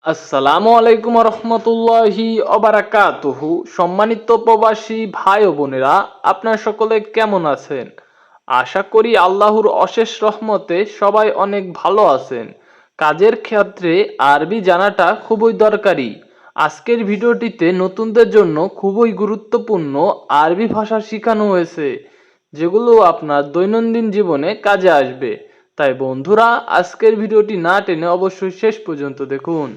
আসসালামু আলাইকুম রহমতুল্লাহি অবারাকাতুহু। সম্মানিত প্রবাসী ভাই ও বোনেরা, আপনারা সকলে কেমন আছেন? আশা করি আল্লাহর অশেষ রহমতে সবাই অনেক ভালো আছেন। কাজের ক্ষেত্রে আরবি জানাটা খুবই দরকারি। আজকের ভিডিওটিতে নতুনদের জন্য খুবই গুরুত্বপূর্ণ আরবি ভাষা শেখানো হয়েছে, যেগুলো আপনার দৈনন্দিন জীবনে কাজে আসবে। তাই বন্ধুরা, আজকের ভিডিওটি না টেনে অবশ্যই শেষ পর্যন্ত দেখুন।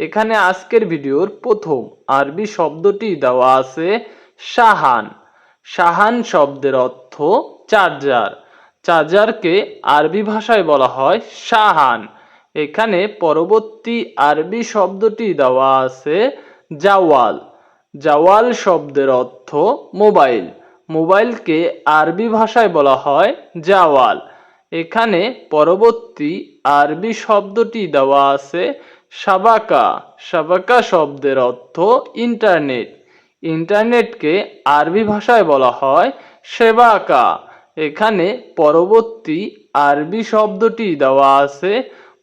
এখানে আজকের ভিডিওর প্রথম আরবি শব্দটি দেওয়া আছে শাহান। শাহান শব্দের অর্থ চার্জার। চার্জারকে আরবি ভাষায় বলা হয় শাহান। এখানে পরবর্তী আরবি শব্দটি দেওয়া আছে জাওয়াল। জাওয়াল শব্দের অর্থ মোবাইল। মোবাইলকে আরবি ভাষায় বলা হয় জাওয়াল। এখানে পরবর্তী আরবি শব্দটি দেওয়া আছে শাবাকা। শাবাকা শব্দের অর্থ ইন্টারনেট। ইন্টারনেটকে আরবি ভাষায় বলা হয় সেবাকা। এখানে পরবর্তী আরবি শব্দটি দেওয়া আছে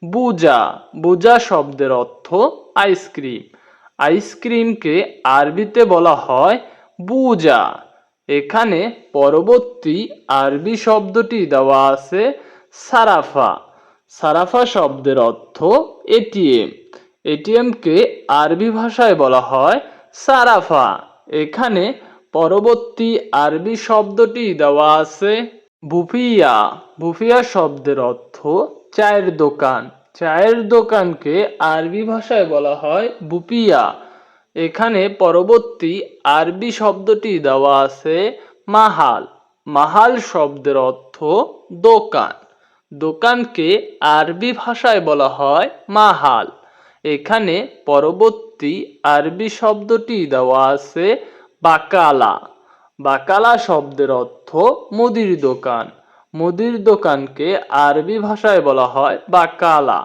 বুজা। বুজা শব্দের অর্থ আইসক্রিম। আইসক্রিমকে আরবিতে বলা হয় বুজা। এখানে পরবর্তী আরবি শব্দটি দেওয়া আছে সারাফা। সারাফা শব্দের অর্থ এটিএম। এটিএমকে আরবি ভাষায় বলা হয় সারাফা। এখানে পরবর্তী আরবি শব্দটি দেওয়া আছে বুফিয়া। বুফিয়া শব্দের অর্থ চায়ের দোকান। চায়ের দোকানকে আরবি ভাষায় বলা হয় বুফিয়া। এখানে পরবর্তী আরবি শব্দটি দেওয়া আছে মাহাল। মাহাল শব্দের অর্থ দোকান। দোকানকে আরবি ভাষায় বলা হয় মাহাল। এখানে পরবর্তী আরবি শব্দটি দেওয়া আছে বাকালা। বাকালা শব্দের অর্থ মুদির দোকান। মুদির দোকানকে আরবি ভাষায় বলা হয় বাকালা।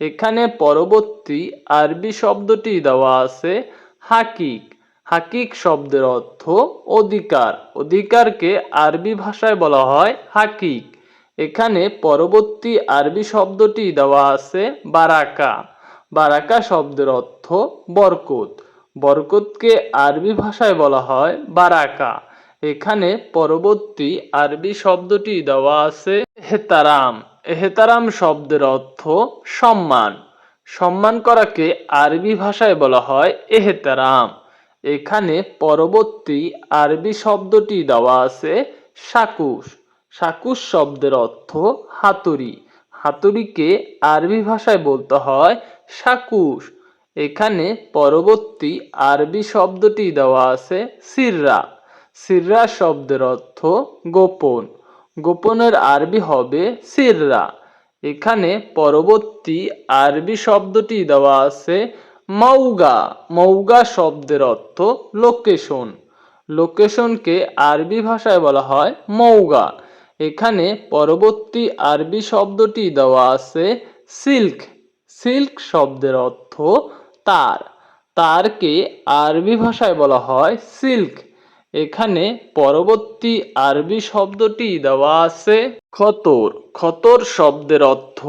এখানে পরবর্তী আরবি শব্দটি দেওয়া আছে হাকিক। হাকিক শব্দের অর্থ অধিকার। অধিকারকে আরবি ভাষায় বলা হয় হাকিক। এখানে পরবর্তী আরবি শব্দটি দেওয়া আছে বারাকা। বারাকা শব্দের অর্থ বরকত। বরকতকে আরবি ভাষায় বলা হয় বারাকা। এখানে পরবর্তী আরবি শব্দটি দেওয়া আছে এহতারাম। এহতারাম শব্দের অর্থ সম্মান। সম্মান করাকে আরবি ভাষায় বলা হয় এহতারাম। এখানে পরবর্তী আরবি শব্দটি দেওয়া আছে সাকুশ। সাকুশ শব্দের অর্থ হাতুড়ি। হাতুড়িকে আরবি ভাষায় বলতে হয় সাকুশ। এখানে পরবর্তী আরবি শব্দটি দেওয়া আছে সিররা। সিররা শব্দের অর্থ গোপন। গোপনের আরবি হবে সিররা। এখানে পরবর্তী আরবি শব্দটি দেওয়া আছে মৌগা। মৌগা শব্দের অর্থ লোকেশন। লোকেশনকে আরবি ভাষায় বলা হয় মৌগা। এখানে পরবর্তী আরবি শব্দটি দেওয়া আছে সিল্ক। সিল্ক শব্দের অর্থ তার। তারকে আরবি ভাষায় বলা হয় সিল্ক। এখানে পরবর্তী আরবি শব্দটি দেওয়া আছে খতর। খতর শব্দের অর্থ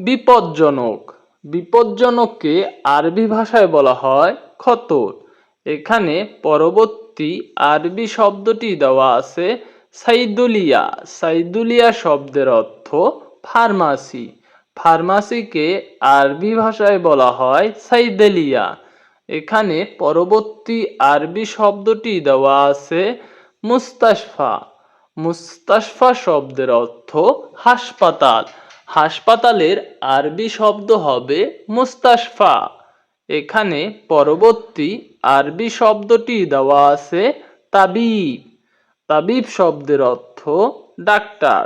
বিপজ্জনক। বিপজ্জনককে আরবি ভাষায় বলা হয় খতর। এখানে পরবর্তী আরবি শব্দটি দেওয়া আছে সাইদুলিয়া। সাইদুলিয়া শব্দের অর্থ ফার্মাসি। ফার্মাসিকে আরবি ভাষায় বলা হয় সাইদেলিয়া। এখানে পরবর্তী আরবি শব্দটি দেওয়া আছে মুস্তাশফা। মুস্তাশফা শব্দের অর্থ হাসপাতাল। হাসপাতালের আরবি শব্দ হবে মুস্তাশফা। এখানে পরবর্তী আরবি শব্দটি দেওয়া আছে তাবিব। তাবিব শব্দের অর্থ ডাক্তার।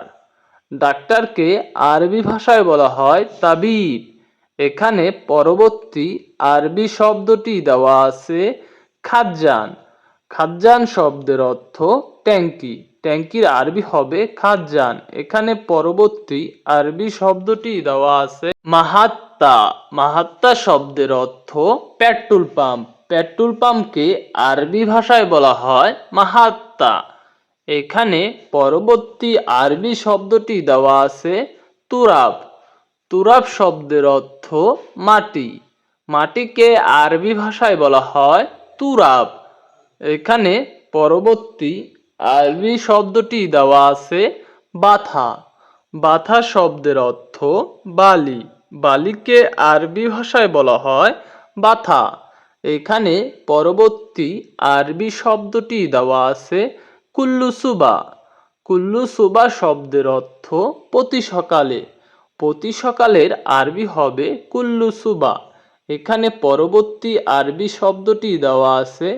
ডাক্তারকে আরবি ভাষায় বলা হয় তাবিব। এখানে পরবর্তী আরবি শব্দটি দেওয়া আছে খাজ্জান। খাজ্জান শব্দের অর্থ ট্যাঙ্কি। ট্যাঙ্কির আরবি হবে খাজ্জান। এখানে পরবর্তী আরবি শব্দটি দেওয়া আছে মাহাত্তা। মাহাত্তা শব্দের অর্থ পেট্রোল পাম্প। পেট্রোল পাম্পকে আরবি ভাষায় বলা হয় মাহাত্তা। এখানে পরবর্তী আরবি শব্দটি দেওয়া আছে তুরাব। তুরাব শব্দের অর্থ মাটি। মাটিকে আরবি ভাষায় বলা হয় তুরাব। এখানে পরবর্তী আরবি শব্দটি দেওয়া আছে বাথা। বাথা শব্দের অর্থ বালি। বালিকে আরবি ভাষায় বলা হয় বাথা। এখানে পরবর্তী আরবি শব্দটি দেওয়া আছে কুল্লুসুবা। কুল্লুসুবা শব্দের অর্থ প্রতি সকালে। প্রতি সকালের আরবি হবে কুল্লুসুবা। এখানে পরবর্তী আরবি শব্দটি দেওয়া আছে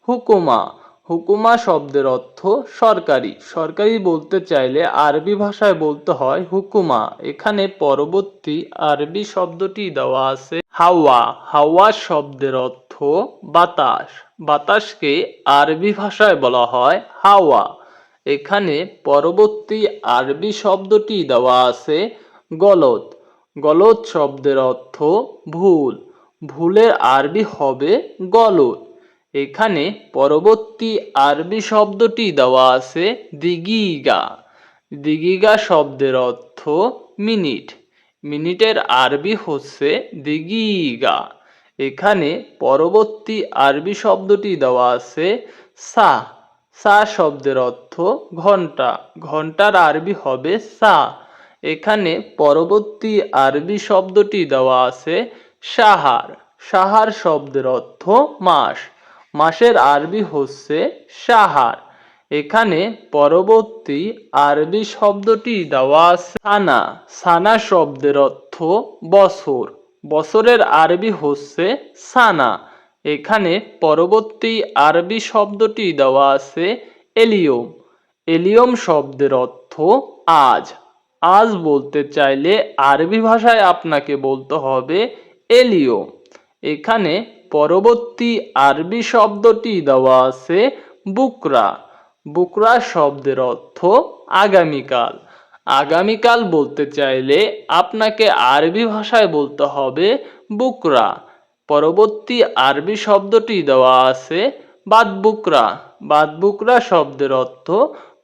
হুকুমা। হুকুমা শব্দের অর্থ সরকারি। সরকারি বলতে চাইলে আরবি ভাষায় বলতে হয় হুকুমা। এখানে পরবর্তী আরবি শব্দটি দেওয়া আছে হাওয়া। হাওয়া শব্দের অর্থ বাতাস। বাতাসকে আরবি ভাষায় বলা হয় হাওয়া। এখানে পরবর্তী আরবি শব্দটি দেওয়া আছে গলত। গলত শব্দের অর্থ ভুল। ভুলের আরবি হবে গলত। এখানে পরবর্তী আরবি শব্দটি দেওয়া আছে দিগিগা। দিগিগা শব্দের অর্থ মিনিট। মিনিটের আরবি হচ্ছে দিগিগা। এখানে পরবর্তী আরবি শব্দটি দেওয়া আছে সা। সা শব্দের অর্থ ঘন্টা। ঘন্টার আরবি হবে সা। এখানে পরবর্তী আরবি শব্দটি দেওয়া আছে সাহার। সাহার শব্দের অর্থ মাস। মাসের আরবি হচ্ছে সাহার। এখানে পরবর্তী আরবি শব্দটি দেওয়া আছে সানা। সানা শব্দের অর্থ বছর। বছরের আরবি হচ্ছে সানা। এখানে পরবর্তী আরবি শব্দটি দেওয়া আছে এলিয়ম। এলিয়ম শব্দের অর্থ আজ। আজ বলতে চাইলে আরবি ভাষায় আপনাকে বলতে হবে এলিয়ম। এখানে পরবর্তী আরবি শব্দটি দেওয়া আছে বুকরা। বুকরা শব্দের অর্থ আগামীকাল। আগামীকাল বলতে চাইলে আপনাকে আরবি ভাষায় বলতে হবে বুকরা। পরবর্তী আরবি শব্দটি দেওয়া আছে বাদবুকরা। বাদবুকরা শব্দের অর্থ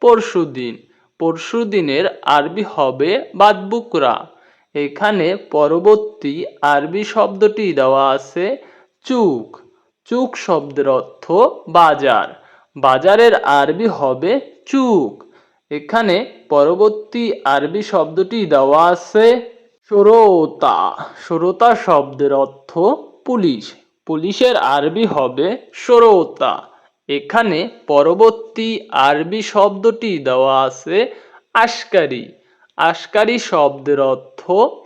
পরশুদিন। পরশুদিনের আরবি হবে বাদবুকরা। এখানে পরবর্তী আরবি শব্দটি দেওয়া আছে চুক। চুক শব্দের অর্থ বাজার। বাজারের আরবি হবে চুক। এখানে পরবর্তী আরবি শব্দটি দেওয়া আছে শোরতা। শোরতা শব্দের অর্থ পুলিশ। পুলিশের আরবি হবে শোরতা। এখানে পরবর্তী আরবি শব্দটি দেওয়া আছে আশকারি। আশকারি শব্দের অর্থ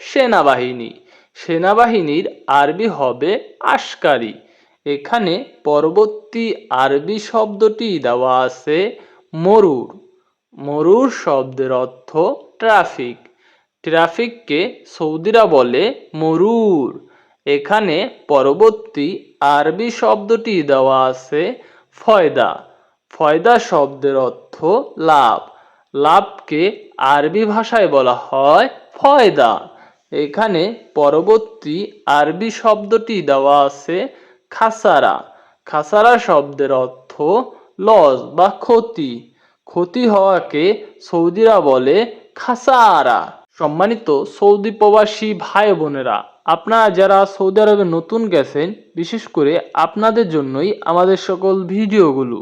সেনাবাহিনী। সেনাবাহিনীর আরবি হবে আশকারি। এখানে পরবর্তী আরবি শব্দটি দেওয়া আছে মরুর। মরুর শব্দের অর্থ ট্রাফিক। ট্রাফিককে সৌদিরা বলে মরুর। এখানে পরবর্তী আরবি শব্দটি দেওয়া আছে ফয়দা। ফয়দা শব্দের অর্থ লাভ। লাভকে আরবি ভাষায় বলা হয় ফয়দা। এখানে পরবর্তী আরবি শব্দটি দেওয়া আছে খাসারা। খাসারা শব্দের অর্থ লস বা ক্ষতি। ক্ষতি হওয়াকে সৌদিরা বলে খাসারা। সম্মানিত সৌদি প্রবাসী ভাই বোনেরা, আপনারা যারা সৌদি আরবে নতুন গেছেন, বিশেষ করে আপনাদের জন্যই আমাদের সকল ভিডিওগুলো।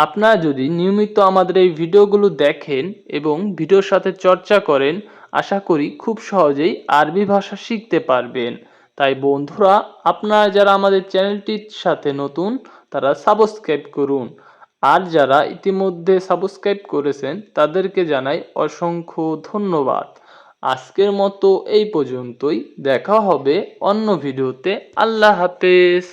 আপনারা যদি নিয়মিত আমাদের এই ভিডিওগুলো দেখেন এবং ভিডিওর সাথে চর্চা করেন, আশা করি খুব সহজেই আরবি ভাষা শিখতে পারবেন। তাই বন্ধুরা, আপনারা যারা আমাদের চ্যানেলটির সাথে নতুন, তারা সাবস্ক্রাইব করুন। আর যারা ইতিমধ্যে সাবস্ক্রাইব করেছেন তাদেরকে জানাই অসংখ্য ধন্যবাদ। আজকের মতো এই পর্যন্তই। দেখা হবে অন্য ভিডিওতে। আল্লাহ হাফেজ।